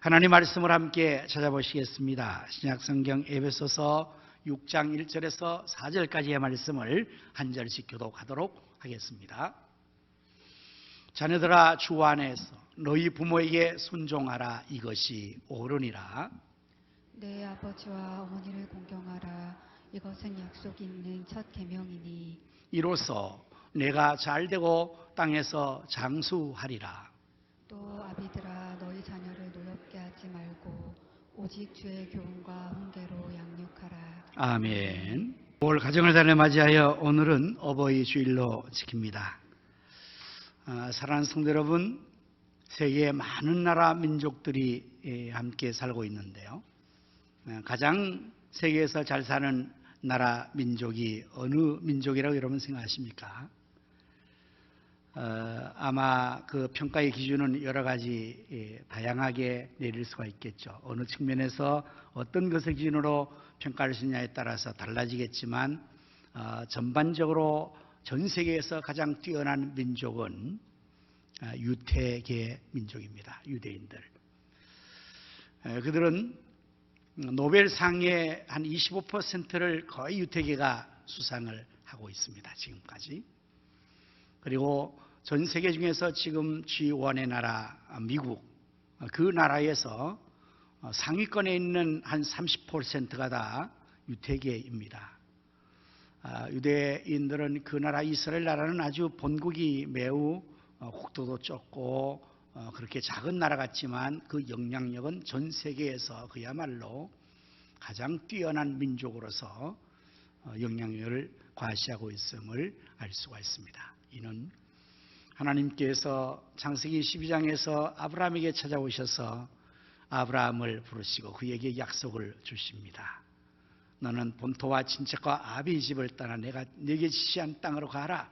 하나님 말씀을 함께 찾아보시겠습니다. 신약성경 에베소서 6장 1절에서 4절까지의 말씀을 한 절씩 교독하도록 하겠습니다. 자녀들아, 주 안에서 너희 부모에게 순종하라. 이것이 옳으니라. 내 아버지와 어머니를 공경하라. 이것은 약속 있는 첫 계명이니 이로써 내가 잘되고 땅에서 장수하리라. 또 아비들아, 너희 자녀를 노엽게 하지 말고 오직 주의 교훈과 훈계로 양육하라. 아멘. 올 가정을 달에 맞이하여 오늘은 어버이 주일로 지킵니다. 사랑하는 성도 여러분, 세계의 많은 나라 민족들이 함께 살고 있는데요. 가장 세계에서 잘 사는 나라 민족이 어느 민족이라고 여러분 생각하십니까? 아마 그 평가의 기준은 여러 가지 다양하게 내릴 수가 있겠죠. 어느 측면에서 어떤 것을 기준으로 평가할 수 있냐에 따라서 달라지겠지만 전반적으로 전 세계에서 가장 뛰어난 민족은 유태계 민족입니다. 유대인들. 그들은 노벨상의 한 25%를 거의 유태계가 수상을 하고 있습니다. 지금까지. 그리고 전 세계 중에서 지금 G1의 나라 미국, 그 나라에서 상위권에 있는 한 30%가 다 유태계입니다. 유대인들은 그 나라 이스라엘 나라는 아주 본국이 매우 국토도 좁고 그렇게 작은 나라 같지만 그 영향력은 전 세계에서 그야말로 가장 뛰어난 민족으로서 영향력을 과시하고 있음을 알 수가 있습니다. 이는 하나님께서 창세기 12장에서 아브라함에게 찾아오셔서 아브라함을 부르시고 그에게 약속을 주십니다. 너는 본토와 친척과 아비의 집을 떠나 내가 네게 지시한 땅으로 가라.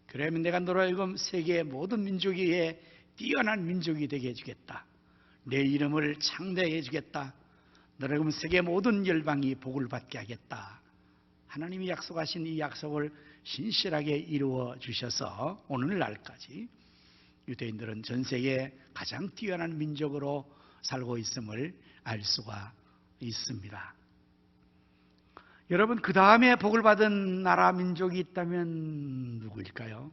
그러면 내가 너로 하여금 세계의 모든 민족 위에 뛰어난 민족이 되게 해주겠다. 내 이름을 창대하게 해주겠다. 너로 하여금 세계 모든 열방이 복을 받게 하겠다. 하나님이 약속하신 이 약속을 신실하게 이루어 주셔서 오늘날까지 유대인들은 전 세계에 가장 뛰어난 민족으로 살고 있음을 알 수가 있습니다. 여러분, 그 다음에 복을 받은 나라 민족이 있다면 누구일까요?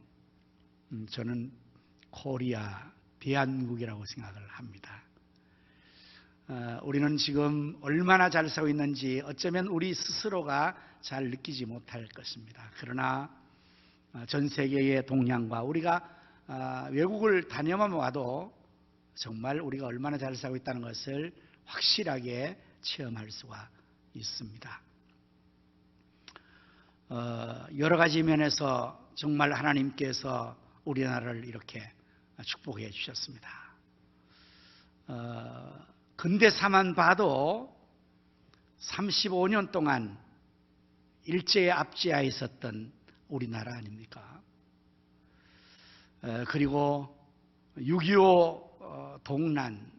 저는 코리아, 대한민국이라고 생각을 합니다. 우리는 지금 얼마나 잘 살고 있는지 어쩌면 우리 스스로가 잘 느끼지 못할 것입니다. 그러나 전 세계의 동향과 우리가 외국을 다녀만 와도 정말 우리가 얼마나 잘 살고 있다는 것을 확실하게 체험할 수가 있습니다. 여러 가지 면에서 정말 하나님께서 우리나라를 이렇게 축복해 주셨습니다. 근대사만 봐도 35년 동안 일제의 압제하에 있었던 우리나라 아닙니까? 그리고 6.25 동란,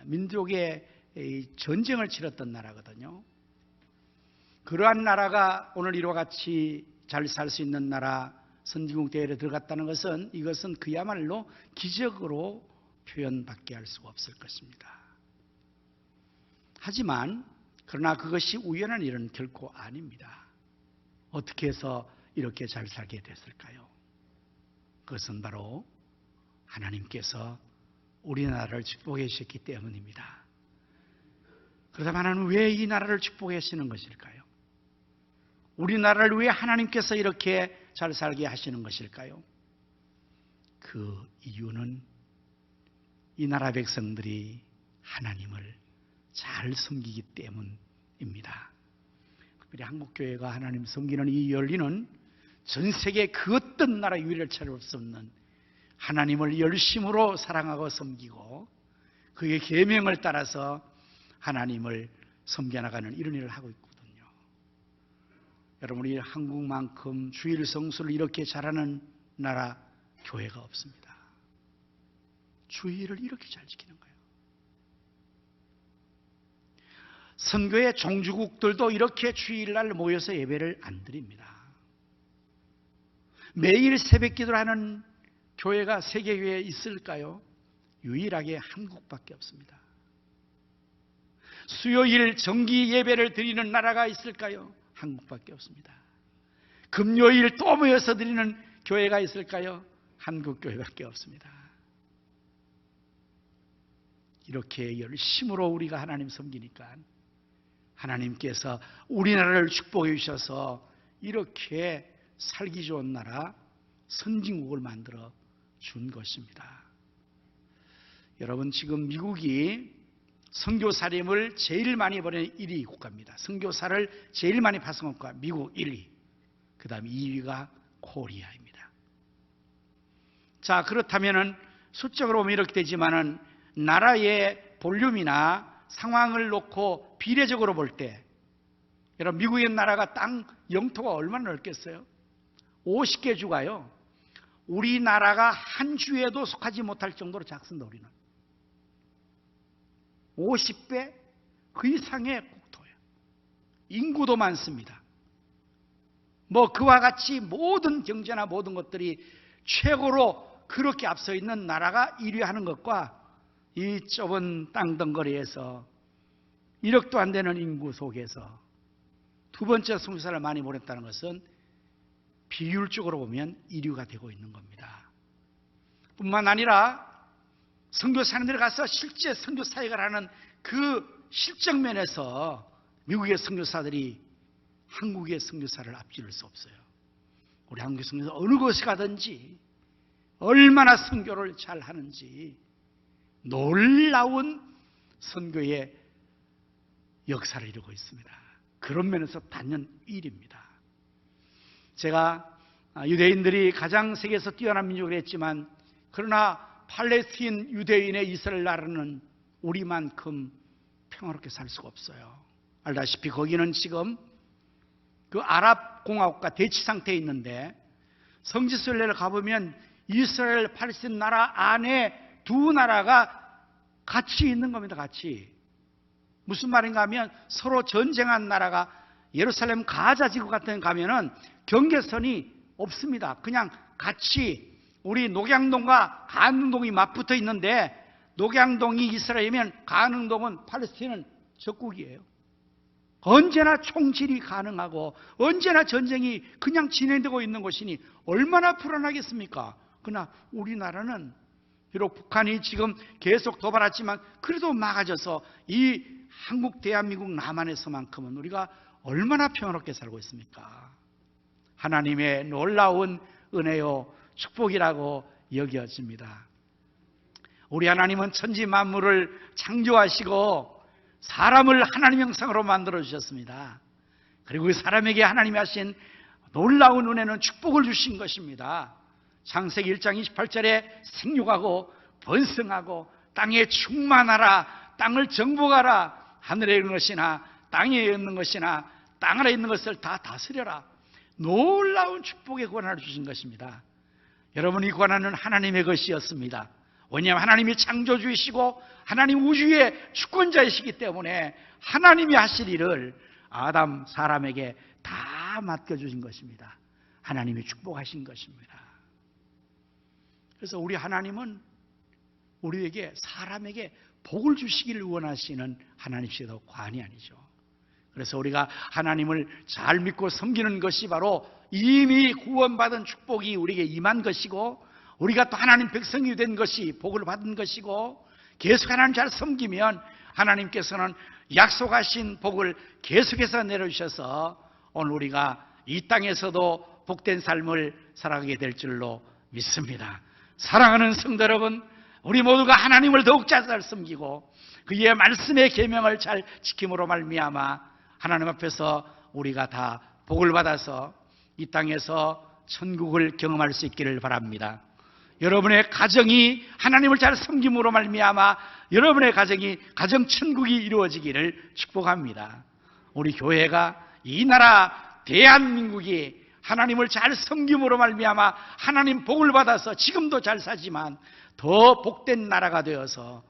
민족의 전쟁을 치렀던 나라거든요. 그러한 나라가 오늘 이와 같이 잘 살 수 있는 나라, 선진국 대회에 들어갔다는 것은 이것은 그야말로 기적으로 표현밖에 할 수가 없을 것입니다. 하지만 그러나 그것이 우연한 일은 결코 아닙니다. 어떻게 해서 이렇게 잘 살게 됐을까요? 그것은 바로 하나님께서 우리나라를 축복해 주셨기 때문입니다. 그렇다면 하나님은 왜 이 나라를 축복해 주시는 것일까요? 우리나라를 왜 하나님께서 이렇게 잘 살게 하시는 것일까요? 그 이유는 이 나라 백성들이 하나님을 잘 섬기기 때문입니다. 특별히 한국교회가 하나님 섬기는 이 열리는 전 세계 그 어떤 나라 유일을 찾을 수 없는 하나님을 열심으로 사랑하고 섬기고 그의 계명을 따라서 하나님을 섬겨나가는 이런 일을 하고 있거든요. 여러분, 우리 한국만큼 주일 성수를 이렇게 잘하는 나라 교회가 없습니다. 주일을 이렇게 잘 지키는 거예요. 선교의 종주국들도 이렇게 주일날 모여서 예배를 안 드립니다. 매일 새벽 기도를 하는 교회가 세계교회에 있을까요? 유일하게 한국밖에 없습니다. 수요일 정기 예배를 드리는 나라가 있을까요? 한국밖에 없습니다. 금요일 또 모여서 드리는 교회가 있을까요? 한국 교회밖에 없습니다. 이렇게 열심으로 우리가 하나님 섬기니까 하나님께서 우리나라를 축복해 주셔서 이렇게 살기 좋은 나라, 선진국을 만들어 준 것입니다. 여러분, 지금 미국이 선교사님을 제일 많이 보내는 1위 국가입니다. 선교사를 제일 많이 파송한 국가 미국 1위, 그 다음에 2위가 코리아입니다. 자, 그렇다면은 수적으로 보면 이렇게 되지만은 나라의 볼륨이나 상황을 놓고 비례적으로 볼 때, 여러분, 미국의 나라가 땅 영토가 얼마나 넓겠어요? 50개 주가요. 우리나라가 한 주에도 속하지 못할 정도로 작습니다. 우리는 50배 그 이상의 국토예요. 인구도 많습니다. 뭐 그와 같이 모든 경제나 모든 것들이 최고로 그렇게 앞서 있는 나라가 1위 하는 것과 이 좁은 땅덩어리에서 1억도 안 되는 인구 속에서 두 번째 선교사를 많이 보냈다는 것은 비율적으로 보면 1위가 되고 있는 겁니다. 뿐만 아니라 선교사님들이 가서 실제 선교 사역을 하는 그 실적 면에서 미국의 선교사들이 한국의 선교사를 앞지를 수 없어요. 우리 한국의 선교사 어느 곳에 가든지 얼마나 선교를 잘 하는지 놀라운 선교의 역사를 이루고 있습니다. 그런 면에서 단연 1위입니다. 제가 유대인들이 가장 세계에서 뛰어난 민족을 했지만, 그러나 팔레스틴 유대인의 이스라엘 나라는 우리만큼 평화롭게 살 수가 없어요. 알다시피 거기는 지금 그 아랍 공화국과 대치 상태에 있는데, 성지순례를 가보면 이스라엘 팔레스틴 나라 안에 두 나라가 같이 있는 겁니다. 같이. 무슨 말인가 하면 서로 전쟁한 나라가 예루살렘 가자 지구 같은 데 가면은 경계선이 없습니다. 그냥 같이 우리 녹양동과 가능동이 맞붙어 있는데, 녹양동이 이스라엘이면 가능동은 팔레스틴은 적국이에요. 언제나 총질이 가능하고 언제나 전쟁이 그냥 진행되고 있는 것이니 얼마나 불안하겠습니까? 그러나 우리나라는 비록 북한이 지금 계속 도발하지만 그래도 막아져서 이 한국, 대한민국 남한에서만큼은 우리가 얼마나 평화롭게 살고 있습니까? 하나님의 놀라운 은혜요 축복이라고 여겨집니다. 우리 하나님은 천지 만물을 창조하시고 사람을 하나님 형상으로 만들어 주셨습니다. 그리고 그 사람에게 하나님이 하신 놀라운 은혜는 축복을 주신 것입니다. 창세기 1장 28절에 생육하고 번성하고 땅에 충만하라, 땅을 정복하라, 하늘에 있는 것이나 땅에 있는 것이나 땅 아래 있는 것을 다 다스려라. 놀라운 축복의 권한을 주신 것입니다. 여러분, 이 권한은 하나님의 것이었습니다. 왜냐하면 하나님이 창조주이시고 하나님 우주의 주권자이시기 때문에 하나님이 하실 일을 아담 사람에게 다 맡겨주신 것입니다. 하나님이 축복하신 것입니다. 그래서 우리 하나님은 우리에게, 사람에게 복을 주시기를 원하시는 하나님이시도 과언이 아니죠. 그래서 우리가 하나님을 잘 믿고 섬기는 것이 바로 이미 구원받은 축복이 우리에게 임한 것이고, 우리가 또 하나님 백성이 된 것이 복을 받은 것이고, 계속 하나님 잘 섬기면 하나님께서는 약속하신 복을 계속해서 내려주셔서 오늘 우리가 이 땅에서도 복된 삶을 살아가게 될 줄로 믿습니다. 사랑하는 성도 여러분, 우리 모두가 하나님을 더욱 잘 섬기고 그의 말씀의 계명을 잘 지킴으로 말미암아 하나님 앞에서 우리가 다 복을 받아서 이 땅에서 천국을 경험할 수 있기를 바랍니다. 여러분의 가정이 하나님을 잘 섬김으로 말미암아 여러분의 가정이 가정 천국이 이루어지기를 축복합니다. 우리 교회가, 이 나라 대한민국이 하나님을 잘 섬김으로 말미암아 하나님 복을 받아서 지금도 잘 사지만 더 복된 나라가 되어서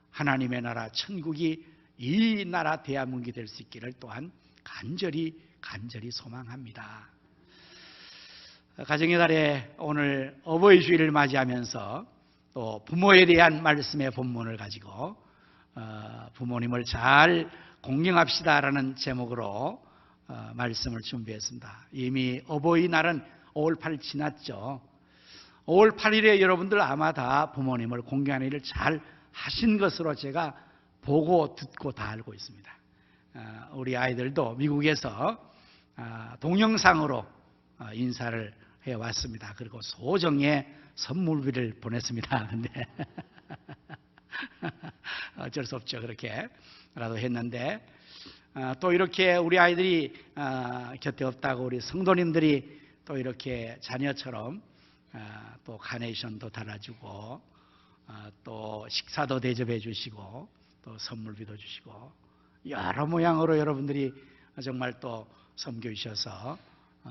하나님의 나라 천국이 이 나라 대한민국이 될 수 있기를 또한 간절히 소망합니다. 가정의 달에 오늘 어버이 주일을 맞이하면서 또 부모에 대한 말씀의 본문을 가지고 부모님을 잘 공경합시다라는 제목으로 말씀을 준비했습니다. 이미 어버이날은 5월 8일 지났죠. 5월 8일에 여러분들 아마 다 부모님을 공경하는 일을 잘 하신 것으로 제가 보고 듣고 다 알고 있습니다. 우리 아이들도 미국에서 동영상으로 인사를 해왔습니다. 그리고 소정의 선물비를 보냈습니다. 근데 어쩔 수 없죠. 그렇게라도 했는데 또 이렇게 우리 아이들이 곁에 없다고 우리 성도님들이 또 이렇게 자녀처럼 또 카네이션도 달아주고 또 식사도 대접해 주시고 또 선물비도 주시고 여러 모양으로 여러분들이 정말 또 섬겨주셔서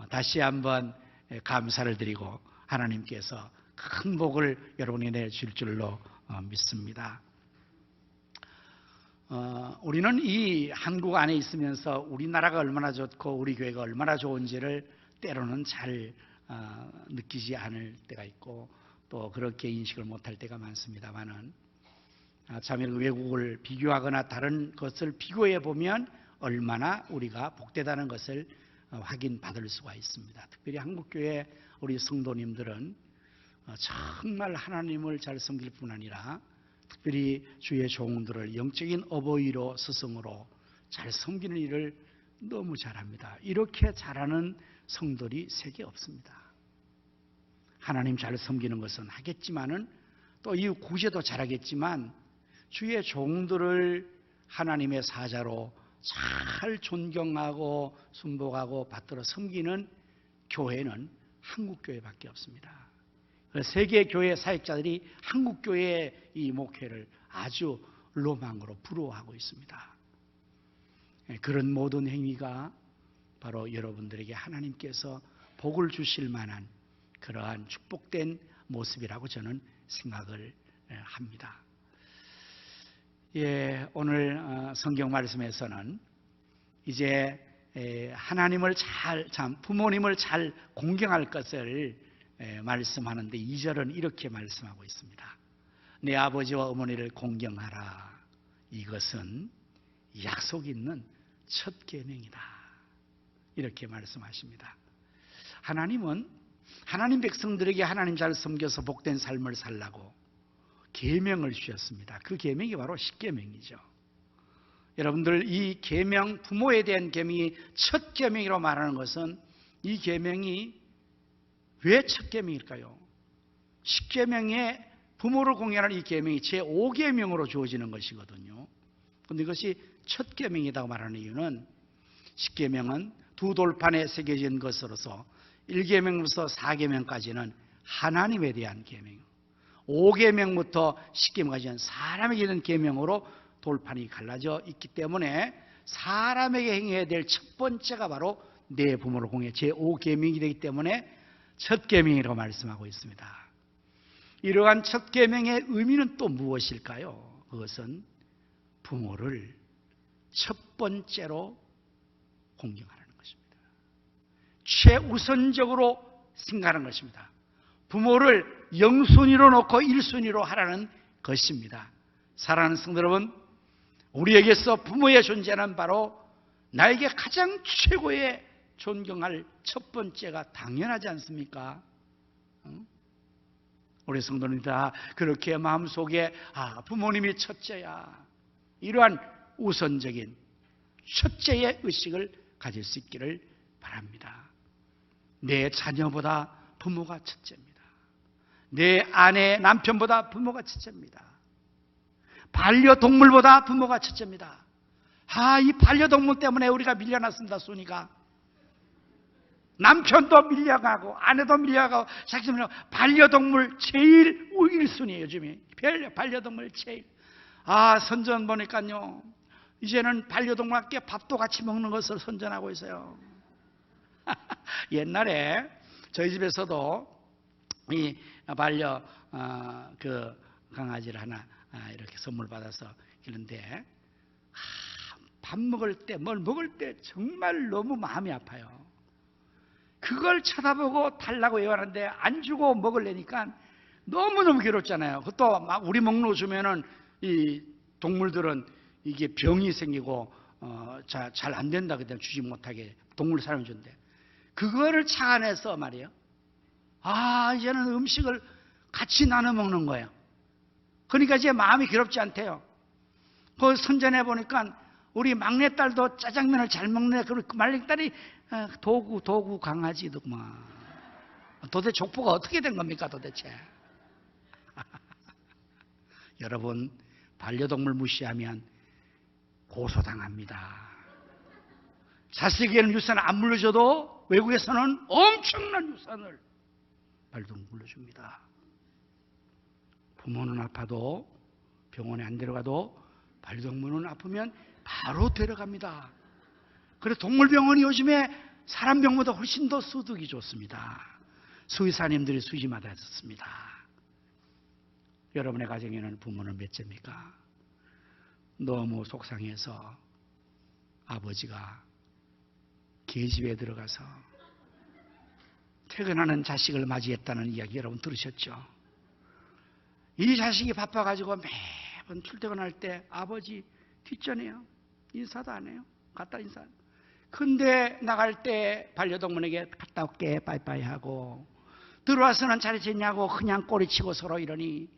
다시 한번 감사를 드리고 하나님께서 큰 복을 여러분이 내줄 줄로 믿습니다. 우리는 이 한국 안에 있으면서 우리나라가 얼마나 좋고 우리 교회가 얼마나 좋은지를 때로는 잘 느끼지 않을 때가 있고 또 그렇게 인식을 못할 때가 많습니다만은 참 외국을 비교하거나 다른 것을 비교해 보면 얼마나 우리가 복되다는 것을 확인받을 수가 있습니다. 특별히 한국교회 우리 성도님들은 정말 하나님을 잘 섬길 뿐 아니라 특별히 주의 종들을 영적인 어버이로 스승으로 잘 섬기는 일을 너무 잘합니다. 이렇게 잘하는 성도들이 세계 없습니다. 하나님 잘 섬기는 것은 하겠지만은 또 이 구제도 잘하겠지만 주의 종들을 하나님의 사자로 잘 존경하고 순복하고 받들어 섬기는 교회는 한국교회밖에 없습니다. 세계 교회 사역자들이 한국교회의 이 목회를 아주 로망으로 부러워하고 있습니다. 그런 모든 행위가 바로 여러분들에게 하나님께서 복을 주실 만한 그러한 축복된 모습이라고 저는 생각을 합니다. 오늘 성경 말씀에서는 이제 하나님을 부모님을 잘 공경할 것을 말씀하는데 2절은 이렇게 말씀하고 있습니다. 내 아버지와 어머니를 공경하라. 이것은 약속 있는 첫 계명이다. 이렇게 말씀하십니다. 하나님은 하나님 백성들에게 하나님 잘 섬겨서 복된 삶을 살라고 계명을 주셨습니다. 그 계명이 바로 십계명이죠. 여러분들 이 계명, 부모에 대한 계명이 첫 계명이라고 말하는 것은 이 계명이 왜 첫 계명일까요? 십계명에 부모를 공경하는 이 계명이 제5계명으로 주어지는 것이거든요. 그런데 이것이 첫 계명이라고 말하는 이유는 십계명은 두 돌판에 새겨진 것으로서 1계명부터 4계명까지는 하나님에 대한 계명, 5계명부터 10계명까지는 사람에게 있는 계명으로 돌판이 갈라져 있기 때문에 사람에게 행해야 될 첫 번째가 바로 내 부모를 공경해 제5계명이 되기 때문에 첫 계명이라고 말씀하고 있습니다. 이러한 첫 계명의 의미는 또 무엇일까요? 그것은 부모를 첫 번째로 공경하라는 것입니다. 최우선적으로 생각하는 것입니다. 부모를 영순위로 놓고 1순위로 하라는 것입니다. 사랑하는 성도 여러분, 우리에게서 부모의 존재는 바로 나에게 가장 최고의 존경할 첫 번째가 당연하지 않습니까? 우리 성도님들 다 그렇게 마음속에 부모님이 첫째야, 이러한 우선적인 첫째의 의식을 가질 수 있기를 바랍니다. 내 자녀보다 부모가 첫째입니다. 내 아내, 남편보다 부모가 첫째입니다. 반려동물보다 부모가 첫째입니다. 이 반려동물 때문에 우리가 밀려났습니다. 순위가. 남편도 밀려가고 아내도 밀려가고 자기도 반려동물 제일 1순위예요. 요즘에 반려동물 제일. 선전 보니까요, 이제는 반려동물과 밥도 같이 먹는 것을 선전하고 있어요. 옛날에 저희 집에서도 이 반려 그 강아지를 하나 이렇게 선물 받아서 기르는데 밥 먹을 때 뭘 먹을 때 정말 너무 마음이 아파요. 그걸 쳐다보고 달라고 요하는데 안 주고 먹으려니까 너무너무 괴롭잖아요. 그것도 막 우리 먹는 거 주면은 이 동물들은 이게 병이 생기고 잘 안 된다 그때 주지 못하게 동물 사람이 준대. 그거를 착안해서 말이에요. 이제는 음식을 같이 나눠 먹는 거예요. 그러니까 이제 마음이 괴롭지 않대요. 그 선전해 보니까 우리 막내딸도 짜장면을 잘 먹네. 그리고 그 막내딸이 도구 강아지더구만. 도대체 족보가 어떻게 된 겁니까 도대체? 여러분, 반려동물 무시하면 고소당합니다. 자식에게는 유산을 안 물려줘도 외국에서는 엄청난 유산을 반려동물 물려줍니다. 부모는 아파도 병원에 안 데려가도 반려동물은 아프면 바로 데려갑니다. 그래서 동물병원이 요즘에 사람 병보다 훨씬 더 소득이 좋습니다. 수의사님들이 수지 맞아줬습니다. 여러분의 가정에는 부모는 몇째입니까? 너무 속상해서 아버지가 계집에 들어가서 퇴근하는 자식을 맞이했다는 이야기 여러분 들으셨죠? 이 자식이 바빠가지고 매번 출퇴근할 때 아버지 뒷전해요. 인사도 안 해요. 갔다 인사. 근데 나갈 때 반려동물에게 갔다 올게 빠이빠이 하고 들어와서는 잘 지냈냐고 그냥 꼬리치고 서로 이러니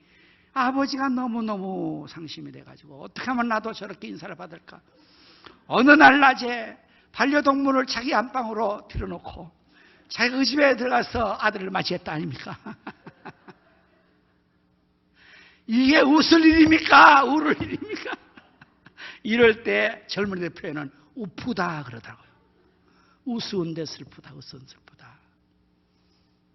아버지가 너무너무 상심이 돼가지고 어떻게 하면 나도 저렇게 인사를 받을까. 어느 날 낮에 반려동물을 자기 안방으로 들여놓고 자기 집에 들어가서 아들을 맞이했다 아닙니까? 이게 웃을 일입니까? 울을 일입니까? 이럴 때 젊은이들 표현은 우프다 그러더라고요. 우스운데 슬프다, 우스운 슬프다.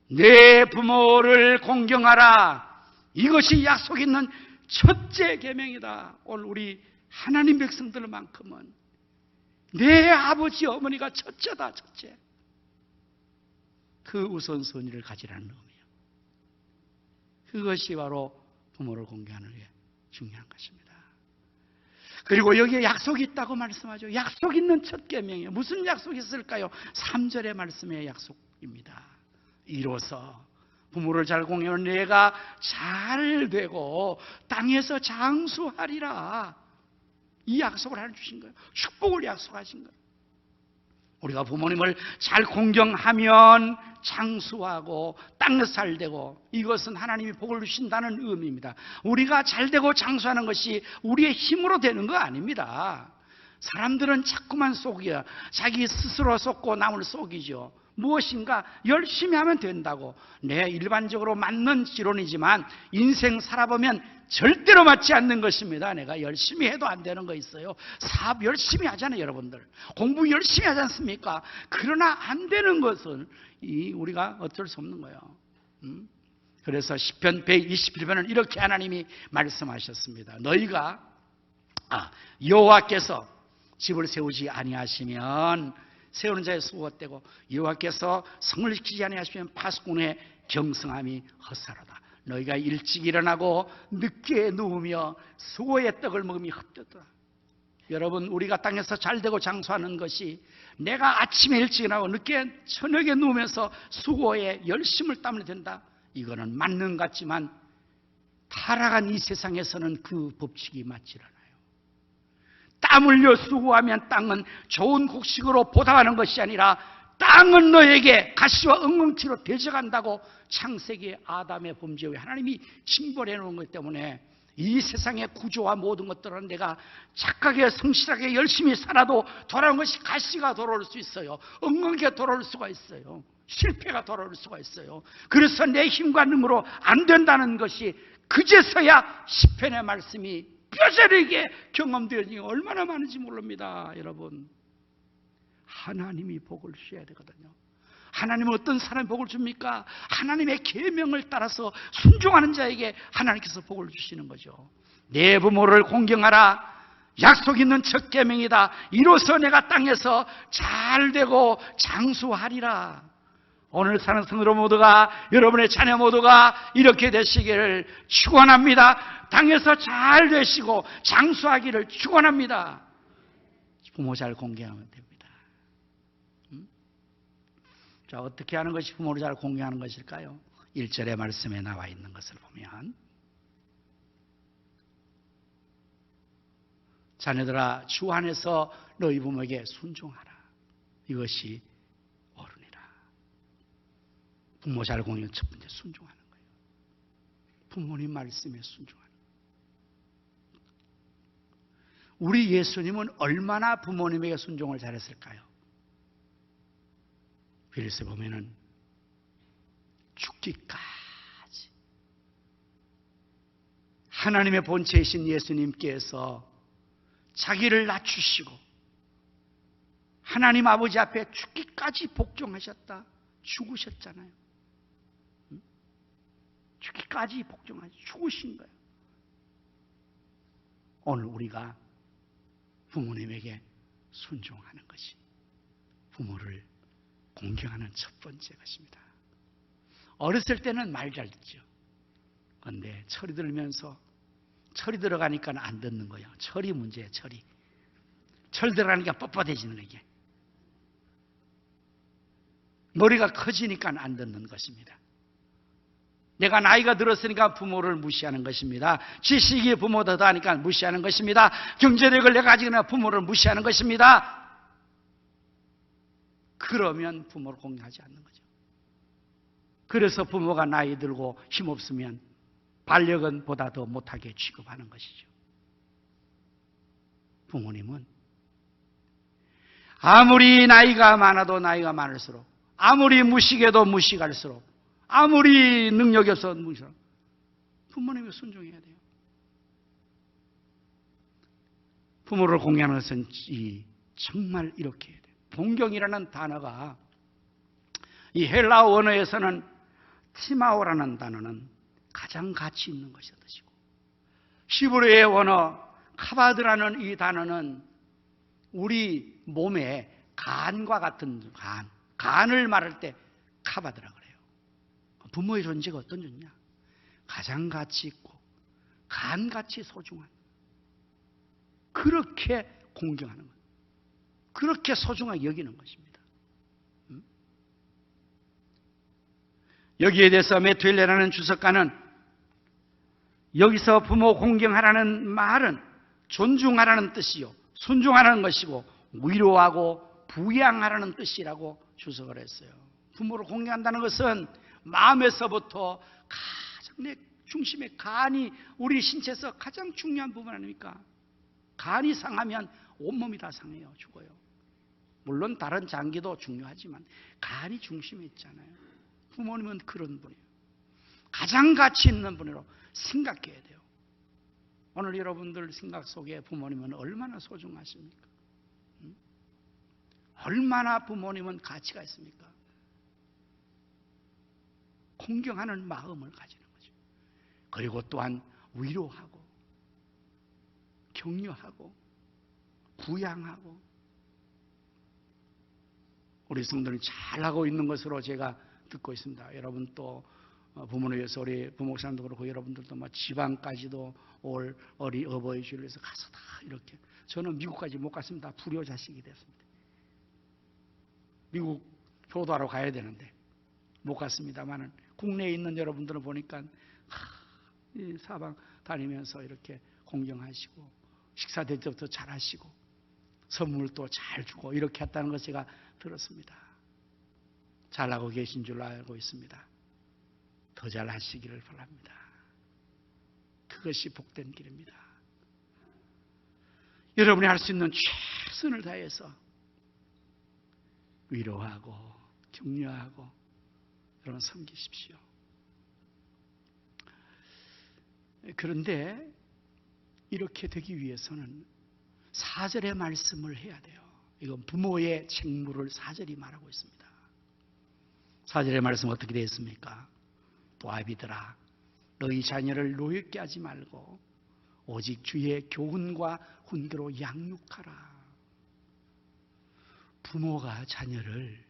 내 부모를 공경하라. 이것이 약속 있는 첫째 계명이다. 오늘 우리 하나님 백성들만큼은 내 아버지 어머니가 첫째다, 첫째. 그 우선순위를 가지라는 의미예요. 그것이 바로 부모를 공경하는 게 중요한 것입니다. 그리고 여기에 약속이 있다고 말씀하죠. 약속 있는 첫 계명이에요. 무슨 약속이 있을까요? 3절의 말씀의 약속입니다. 이로써 부모를 잘 공경하는 내가 잘 되고 땅에서 장수하리라. 이 약속을 하나 주신 거예요. 축복을 약속하신 거예요. 우리가 부모님을 잘 공경하면 장수하고 땅에서 잘 되고, 이것은 하나님이 복을 주신다는 의미입니다. 우리가 잘 되고 장수하는 것이 우리의 힘으로 되는 거 아닙니다. 사람들은 자꾸만 속여 자기 스스로 속고 남을 속이죠. 무엇인가 열심히 하면 된다고. 일반적으로 맞는 지론이지만 인생 살아보면 절대로 맞지 않는 것입니다. 내가 열심히 해도 안 되는 거 있어요. 사업 열심히 하잖아요, 여러분들. 공부 열심히 하지 않습니까? 그러나 안 되는 것은 우리가 어쩔 수 없는 거예요. 그래서 시편 121편은 이렇게 하나님이 말씀하셨습니다. 너희가 여호와께서 집을 세우지 아니하시면 세우는 자의 수고가 떼고, 여호와께서 성을 지키지 아니하시면 파수꾼의 경성함이 헛사로다. 너희가 일찍 일어나고 늦게 누우며 수고의 떡을 먹음이 헛되다. 여러분, 우리가 땅에서 잘되고 장수하는 것이 내가 아침에 일찍 일어나고 늦게 저녁에 누우면서 수고에 열심을 땀을 댄다, 이거는 맞는 것 같지만 타락한 이 세상에서는 그 법칙이 맞지 않아요. 땀 흘려 수고하면 땅은 좋은 곡식으로 보답하는 것이 아니라 땅은 너에게 가시와 엉겅퀴로 대적한다고 창세기 아담의 범죄 후에 하나님이 징벌해 놓은 것 때문에 이 세상의 구조와 모든 것들은 내가 착하게 성실하게 열심히 살아도 돌아온 것이 가시가 돌아올 수 있어요. 엉겅퀴가 돌아올 수가 있어요. 실패가 돌아올 수가 있어요. 그래서 내 힘과 능으로 안 된다는 것이 그제서야 시편의 말씀이 뼈저리게 경험되니 얼마나 많은지 모릅니다. 여러분, 하나님이 복을 주셔야 되거든요. 하나님은 어떤 사람이 복을 줍니까? 하나님의 계명을 따라서 순종하는 자에게 하나님께서 복을 주시는 거죠. 내 부모를 공경하라. 약속 있는 첫 계명이다. 이로써 내가 땅에서 잘 되고 장수하리라. 오늘 사는 성도 모두가, 여러분의 자녀 모두가 이렇게 되시기를 축원합니다. 땅에서 잘 되시고 장수하기를 축원합니다. 부모 잘 공경하면 됩니다. 자, 어떻게 하는 것이 부모를 잘 공경하는 것일까요? 1절의 말씀에 나와 있는 것을 보면 자녀들아 주 안에서 너희 부모에게 순종하라. 이것이 어른이라. 부모 잘 공유는 첫 번째 순종하는 거예요. 부모님 말씀에 순종하는 거예요. 우리 예수님은 얼마나 부모님에게 순종을 잘했을까요? 빌립보에 보면은 죽기까지 하나님의 본체이신 예수님께서 자기를 낮추시고 하나님 아버지 앞에 죽기까지 복종하셨다. 죽으셨잖아요. 죽기까지 복종하시 죽으신 거예요. 오늘 우리가 부모님에게 순종하는 것이 부모를 공경하는 첫 번째 것입니다. 어렸을 때는 말 잘 듣죠. 그런데 철이 들면서 철이 들어가니까 안 듣는 거예요. 철이 문제예요. 철이. 철 들어가니까 뻣뻣해지는 거예요. 이게. 머리가 커지니까 안 듣는 것입니다. 내가 나이가 들었으니까 부모를 무시하는 것입니다. 지식이 부모보다 하니까 무시하는 것입니다. 경제력을 내가 가지고 부모를 무시하는 것입니다. 그러면 부모를 공경하지 않는 거죠. 그래서 부모가 나이 들고 힘없으면 반려견보다 더 못하게 취급하는 것이죠. 부모님은 아무리 나이가 많아도 나이가 많을수록, 아무리 무식해도 무식할수록, 아무리 능력이 없어도 무식할수록 부모님에 순종해야 돼요. 부모를 공경하는 것은 정말 이렇게 해야 돼요. 동경이라는 단어가 이 헬라어 원어에서는 티마오라는 단어는 가장 가치 있는 것이 뜻이고, 히브리어의 원어 카바드라는 이 단어는 우리 몸의 간과 같은 간을 말할 때 카바드라 그래요. 부모의 존재가 어떤 존재냐? 가장 가치 있고 간같이 소중한, 그렇게 공경하는 것, 그렇게 소중하게 여기는 것입니다. 여기에 대해서 메투엘레라는 주석가는 여기서 부모 공경하라는 말은 존중하라는 뜻이요, 순종하라는 것이고 위로하고 부양하라는 뜻이라고 주석을 했어요. 부모를 공경한다는 것은 마음에서부터 가장 내 중심의 간이 우리 신체에서 가장 중요한 부분 아닙니까? 간이 상하면 온몸이 다 상해요. 죽어요. 물론 다른 장기도 중요하지만 간이 중심에 있잖아요. 부모님은 그런 분이에요. 가장 가치 있는 분으로 생각해야 돼요. 오늘 여러분들 생각 속에 부모님은 얼마나 소중하십니까? 얼마나 부모님은 가치가 있습니까? 공경하는 마음을 가지는 거죠. 그리고 또한 위로하고 격려하고 부양하고, 우리 성도들이 잘하고 있는 것으로 제가 듣고 있습니다. 여러분 또 부모를 위해서 우리 부목사님도 그렇고 여러분들도 막 지방까지도 올 어버이 주일을 위해서 가서 다 이렇게, 저는 미국까지 못 갔습니다. 불효 자식이 됐습니다. 미국 효도하러 가야 되는데 못 갔습니다만은 국내에 있는 여러분들을 보니까 이 사방 다니면서 이렇게 공경하시고 식사 대접도 잘하시고 선물도 잘 주고 이렇게 했다는 것 제가 들었습니다. 잘하고 계신 줄 알고 있습니다. 더 잘하시기를 바랍니다. 그것이 복된 길입니다. 여러분이 할 수 있는 최선을 다해서 위로하고 격려하고 여러분 섬기십시오. 그런데 이렇게 되기 위해서는 4절의 말씀을 해야 돼요. 이건 부모의 책무를 4절이 말하고 있습니다. 4절의 말씀은 어떻게 되어 있습니까? 또 아비들아 너희 자녀를 노엽게 하지 말고 오직 주의 교훈과 훈계로 양육하라. 부모가 자녀를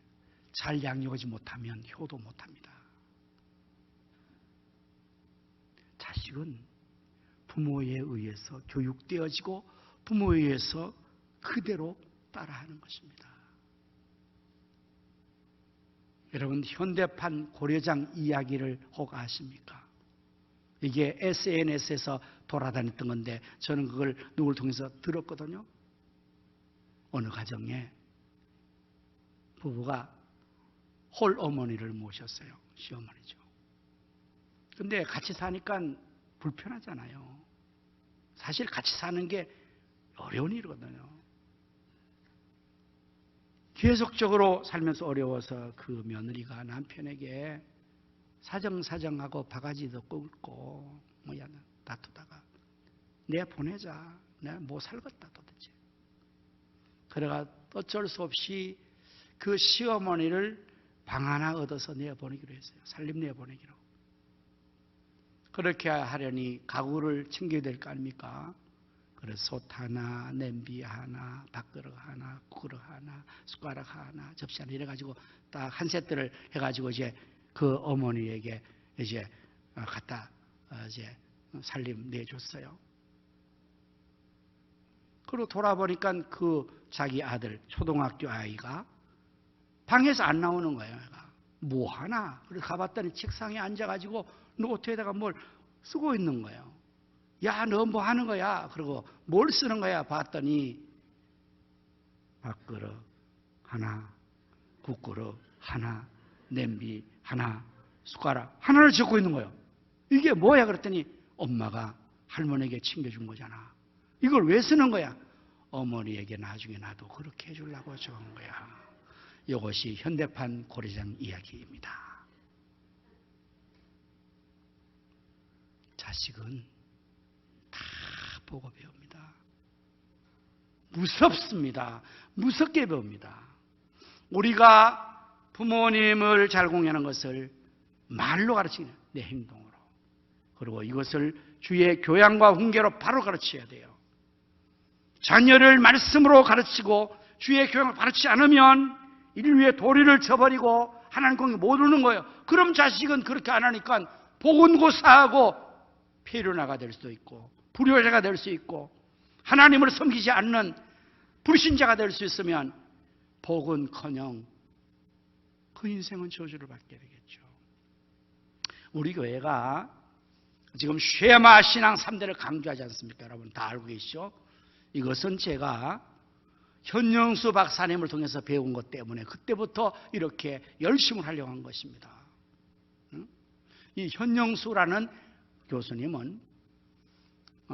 잘 양육하지 못하면 효도 못합니다. 자식은 부모에 의해서 교육되어지고 부모에 의해서 그대로 따라하는 것입니다. 여러분 현대판 고려장 이야기를 혹 아십니까? 이게 SNS에서 돌아다녔던 건데 저는 그걸 누굴 통해서 들었거든요. 어느 가정에 부부가 홀 어머니를 모셨어요. 시어머니죠. 근데 같이 사니까 불편하잖아요. 사실 같이 사는 게 어려운 일이거든요. 계속적으로 살면서 어려워서 그 며느리가 남편에게 사정사정하고 바가지도 꿇고 뭐야 다투다가 내가 보내자. 내가 못 살겠다 도대체. 그래가 어쩔 수 없이 그 시어머니를 방 하나 얻어서 내보내기로 했어요. 살림 내보내기로. 그렇게 하려니 가구를 챙겨야 될 거 아닙니까? 그래서 솥 하나, 냄비 하나, 밥그릇 하나, 국그릇 하나, 숟가락 하나, 접시 하나 이래가지고 딱 한 세트를 해가지고 이제 그 어머니에게 이제 갖다 이제 살림 내줬어요. 그리고 돌아보니까 그 자기 아들 초등학교 아이가 방에서 안 나오는 거예요. 뭐 하나? 그래서 가봤더니 책상에 앉아가지고 노트에다가 뭘 쓰고 있는 거예요. 야, 너 뭐 하는 거야? 그리고 뭘 쓰는 거야? 봤더니 밥그릇 하나, 국그릇 하나, 냄비 하나, 숟가락 하나를 적고 있는 거예요. 이게 뭐야? 그랬더니 엄마가 할머니에게 챙겨준 거잖아. 이걸 왜 쓰는 거야? 어머니에게 나중에 나도 그렇게 해주려고 적은 거야. 이것이 현대판 고려장 이야기입니다. 자식은 다 보고 배웁니다. 무섭습니다. 무섭게 배웁니다. 우리가 부모님을 잘 공유하는 것을 말로 가르치는 내 행동으로. 그리고 이것을 주의 교양과 훈계로 바로 가르쳐야 돼요. 자녀를 말씀으로 가르치고 주의 교양을 가르치지 않으면 인류의 도리를 저버리고 하나님 공유 못 오는 거예요. 그럼 자식은 그렇게 안 하니까 보건고사하고 폐륜아가 될 수도 있고 불효자가 될 수 있고 하나님을 섬기지 않는 불신자가 될 수 있으면 복은커녕 그 인생은 저주를 받게 되겠죠. 우리 교회가 지금 쉐마 신앙 3대를 강조하지 않습니까? 여러분 다 알고 계시죠? 이것은 제가 현영수 박사님을 통해서 배운 것 때문에 그때부터 이렇게 열심을 하려고 한 것입니다. 이 현영수라는 교수님은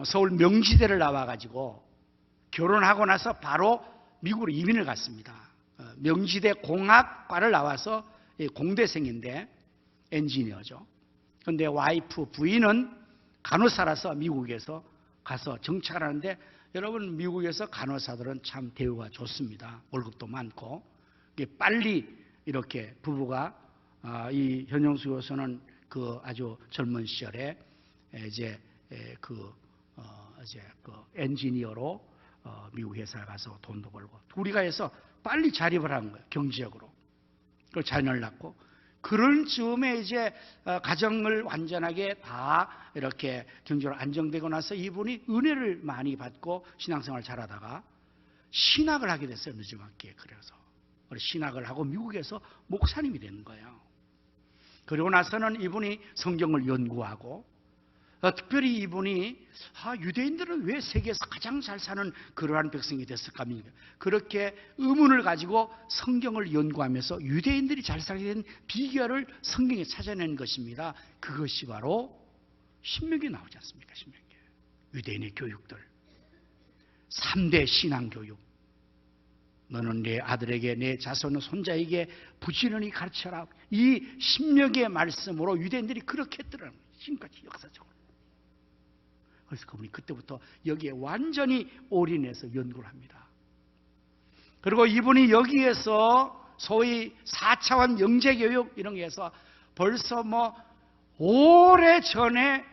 서울 명지대를 나와가지고 결혼하고 나서 바로 미국으로 이민을 갔습니다. 명지대 공학과를 나와서 공대생인데 엔지니어죠. 그런데 와이프 부인은 간호사라서 미국에서 가서 정착을 하는데 여러분 미국에서 간호사들은 참 대우가 좋습니다. 월급도 많고 빨리 이렇게 부부가 이 현영수 교수는 그 아주 젊은 시절에 이제 그 엔지니어로 미국 회사에 가서 돈도 벌고 둘이가 해서 빨리 자립을 한 거예요. 경제적으로. 그리고 자녀를 낳고 그런 즈음에 이제 가정을 완전하게 다 이렇게 경제적으로 안정되고 나서 이분이 은혜를 많이 받고 신앙생활을 잘하다가 신학을 하게 됐어요. 늦지막게. 그래서 신학을 하고 미국에서 목사님이 되는 거예요. 그리고 나서는 이분이 성경을 연구하고 특별히 이분이 유대인들은 왜 세계에서 가장 잘 사는 그러한 백성이 됐을까? 그렇게 의문을 가지고 성경을 연구하면서 유대인들이 잘 살게 된 비결을 성경에 찾아낸 것입니다. 그것이 바로 신명기에 나오지 않습니까? 신명기. 유대인의 교육들. 3대 신앙교육. 너는 내 아들에게 내 자손의 손자에게 부지런히 가르쳐라. 이 신명기의 말씀으로 유대인들이 그렇게 했더라는 거예요. 지금까지 역사적으로. 그래서 그분이 그때부터 여기에 완전히 올인해서 연구를 합니다. 그리고 이분이 여기에서 소위 4차원 영재교육 이런 게 해서 벌써 오래전에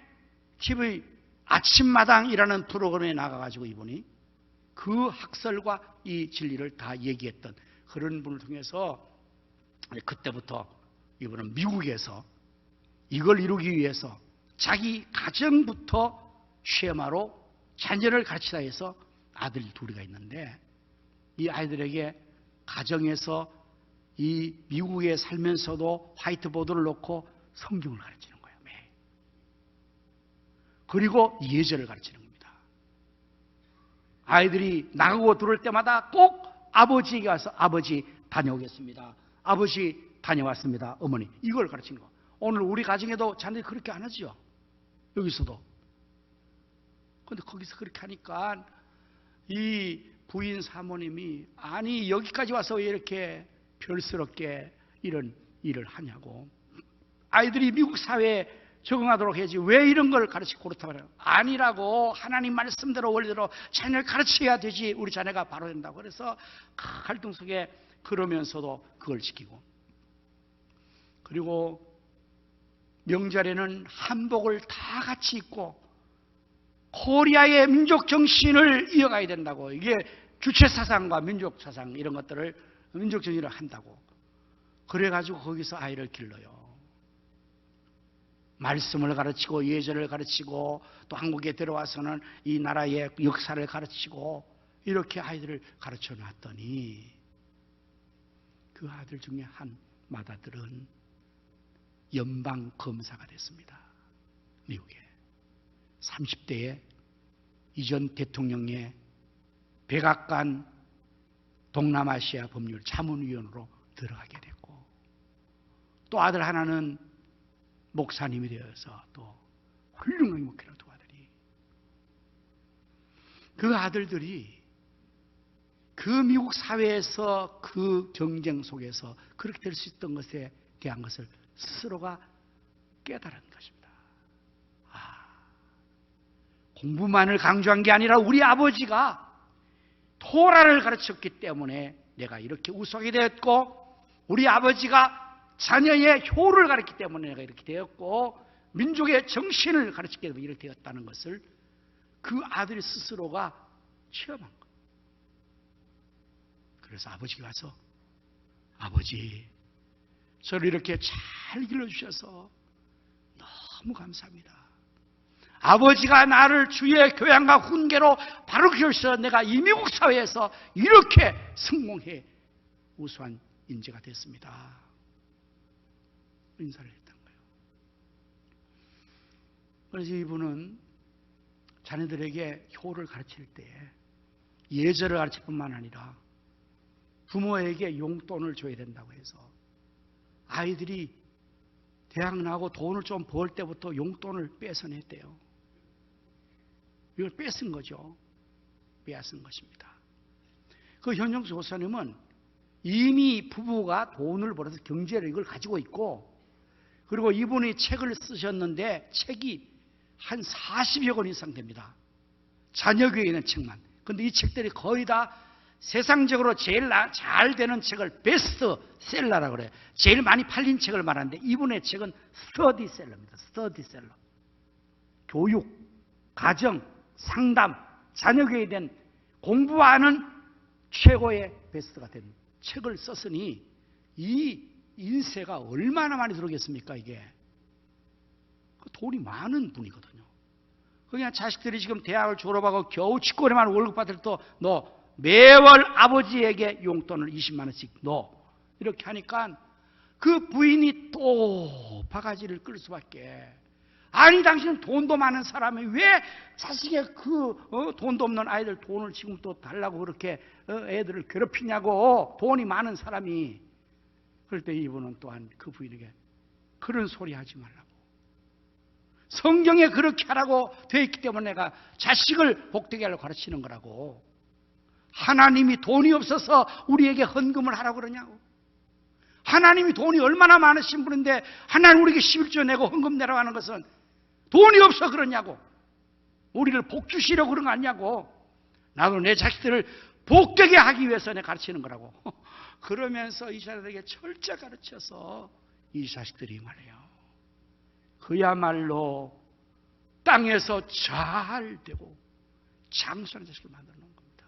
TV 아침마당이라는 프로그램에 나가가지고 이분이 그 학설과 이 진리를 다 얘기했던 그런 분을 통해서 그때부터 이분은 미국에서 이걸 이루기 위해서 자기 가정부터 쉐마로 자녀를 가르치다 해서 아들이 둘이가 있는데 이 아이들에게 가정에서 이 미국에 살면서도 화이트보드를 놓고 성경을 가르치는 거예요. 매일. 그리고 예절을 가르치는 겁니다. 아이들이 나가고 들어올 때마다 꼭 아버지에게 와서 아버지 다녀오겠습니다. 아버지 다녀왔습니다. 어머니. 이걸 가르치는 거. 오늘 우리 가정에도 자녀들이 그렇게 안 하죠. 여기서도. 근데 거기서 그렇게 하니까 이 부인 사모님이 아니 여기까지 와서 왜 이렇게 별스럽게 이런 일을 하냐고. 아이들이 미국 사회에 적응하도록 해야지 왜 이런 걸 가르치고 그렇다고 해요. 아니라고. 하나님 말씀대로 원리대로 자녀를 가르쳐야 되지. 우리 자녀가 바로 된다고. 그래서 갈등 속에 그러면서도 그걸 지키고. 그리고 명절에는 한복을 다 같이 입고 코리아의 민족 정신을 이어가야 된다고. 이게 주체 사상과 민족 사상 이런 것들을 민족 정신을 한다고. 그래가지고 거기서 아이를 길러요. 말씀을 가르치고 예절을 가르치고 또 한국에 들어와서는 이 나라의 역사를 가르치고 이렇게 아이들을 가르쳐 놨더니 그 아들 중에 한 맏아들은 연방 검사가 됐습니다. 미국에. 30대에 이전 대통령의 백악관 동남아시아 법률 자문위원으로 들어가게 됐고 또 아들 하나는 목사님이 되어서 또 훌륭하게 목회를 두 아들이. 그 아들들이 그 미국 사회에서 그 경쟁 속에서 그렇게 될 수 있던 것에 대한 것을 스스로가 깨달은 것입니다. 공부만을 강조한 게 아니라 우리 아버지가 토라를 가르쳤기 때문에 내가 이렇게 우수하게 되었고 우리 아버지가 자녀의 효를 가르쳤기 때문에 내가 이렇게 되었고 민족의 정신을 가르쳤기 때문에 이렇게 되었다는 것을 그 아들이 스스로가 체험한 거예요. 그래서 아버지가 와서 아버지 저를 이렇게 잘 길러주셔서 너무 감사합니다. 아버지가 나를 주의 교양과 훈계로 바로 키워주셔서 내가 이 미국 사회에서 이렇게 성공해 우수한 인재가 됐습니다. 인사를 했던 거예요. 그래서 이분은 자녀들에게 효를 가르칠 때 예절을 가르칠 뿐만 아니라 부모에게 용돈을 줘야 된다고 해서 아이들이 대학 나오고 돈을 좀 벌 때부터 용돈을 뺏어냈대요. 이걸 뺏은 거죠. 빼앗은 것입니다. 그 현정수 조사님은 이미 부부가 돈을 벌어서 경제를 이걸 가지고 있고 그리고 이분이 책을 쓰셨는데 책이 한 40여 권 이상 됩니다. 자녀교회에 있는 책만. 그런데 이 책들이 거의 다 세상적으로 제일 잘 되는 책을 베스트셀러라고 그래요. 제일 많이 팔린 책을 말하는데 이분의 책은 스터디셀러입니다. 스터디셀러. 교육, 가정, 상담, 자녀교회에 대한 공부하는 최고의 베스트가 된 책을 썼으니 이 인세가 얼마나 많이 들어오겠습니까 이게. 돈이 많은 분이거든요. 그냥 자식들이 지금 대학을 졸업하고 겨우 치꼬리만 월급 받을 때 너 매월 아버지에게 용돈을 20만 원씩 넣어. 이렇게 하니까 그 부인이 또 바가지를 끌 수밖에. 아니 당신은 돈도 많은 사람이 왜 자식의 돈도 없는 아이들 돈을 지금 또 달라고 그렇게 애들을 괴롭히냐고. 돈이 많은 사람이. 그럴 때 이분은 또한 그 부인에게 그런 소리 하지 말라고. 성경에 그렇게 하라고 되어 있기 때문에 내가 자식을 복되게 하려고 가르치는 거라고. 하나님이 돈이 없어서 우리에게 헌금을 하라고 그러냐고. 하나님이 돈이 얼마나 많으신 분인데 하나님 우리에게 11조 내고 헌금 내라고 하는 것은 돈이 없어 그러냐고. 우리를 복 주시려고 그런 거 아니냐고. 나도 내 자식들을 복되게 하기 위해서 내가 가르치는 거라고. 그러면서 이 자녀들에게 철저히 가르쳐서 이 자식들이 말해요. 그야말로 땅에서 잘 되고 장수하는 자식을 만들어 놓은 겁니다.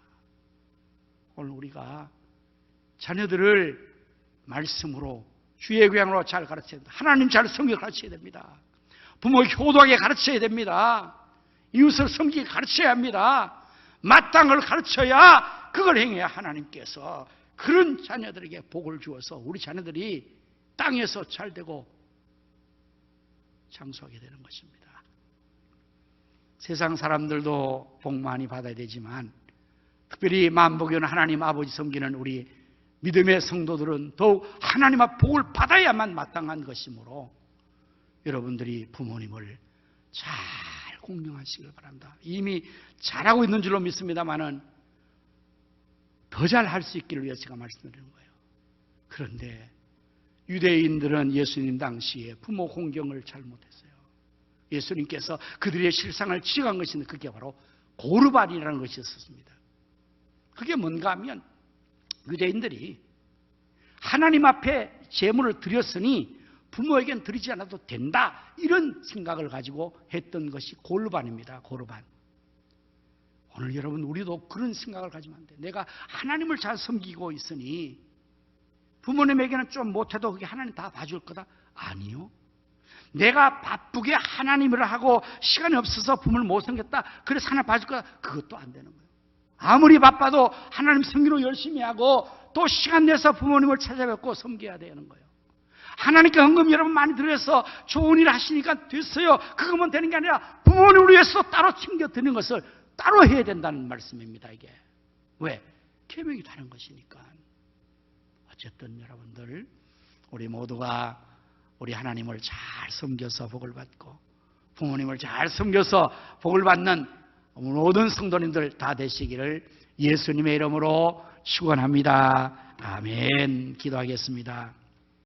오늘 우리가 자녀들을 말씀으로 주의 교양으로 잘 가르쳐야 됩니다. 하나님 잘 섬기게 가르쳐야 됩니다. 부모 효도하게 가르쳐야 됩니다. 이웃을 섬기게 가르쳐야 합니다. 마땅한 걸 가르쳐야 그걸 행해야 하나님께서 그런 자녀들에게 복을 주어서 우리 자녀들이 땅에서 잘 되고 장수하게 되는 것입니다. 세상 사람들도 복 많이 받아야 되지만 특별히 만복연 하나님 아버지 섬기는 우리 믿음의 성도들은 더욱 하나님 앞 복을 받아야만 마땅한 것이므로 여러분들이 부모님을 잘 공경하시길 바랍니다. 이미 잘하고 있는 줄로 믿습니다만은 더 잘할 수 있기를 위해서 제가 말씀드리는 거예요. 그런데 유대인들은 예수님 당시에 부모 공경을 잘못했어요. 예수님께서 그들의 실상을 지적한 것인데 그게 바로 고르반이라는 것이 있었습니다. 그게 뭔가 하면 유대인들이 하나님 앞에 제물을 드렸으니 부모에겐 드리지 않아도 된다 이런 생각을 가지고 했던 것이 고르반입니다. 고르반. 오늘 여러분 우리도 그런 생각을 가지면 안 돼. 내가 하나님을 잘 섬기고 있으니 부모님에게는 좀 못해도 그게 하나님 다 봐줄 거다? 아니요. 내가 바쁘게 하나님을 하고 시간이 없어서 부모를 못 섬겼다. 그래서 하나님 봐줄 거다? 그것도 안 되는 거예요. 아무리 바빠도 하나님 섬기로 열심히 하고 또 시간 내서 부모님을 찾아뵙고 섬겨야 되는 거예요. 하나님께 헌금 여러분 많이 드려서 좋은 일 하시니까 됐어요. 그거만 되는 게 아니라 부모님을 위해서 따로 챙겨드리는 것을 따로 해야 된다는 말씀입니다. 이게 왜? 계명이 다른 것이니까. 어쨌든 여러분들 우리 모두가 우리 하나님을 잘 섬겨서 복을 받고 부모님을 잘 섬겨서 복을 받는 모든 성도님들 다 되시기를 예수님의 이름으로 축원합니다. 아멘. 기도하겠습니다.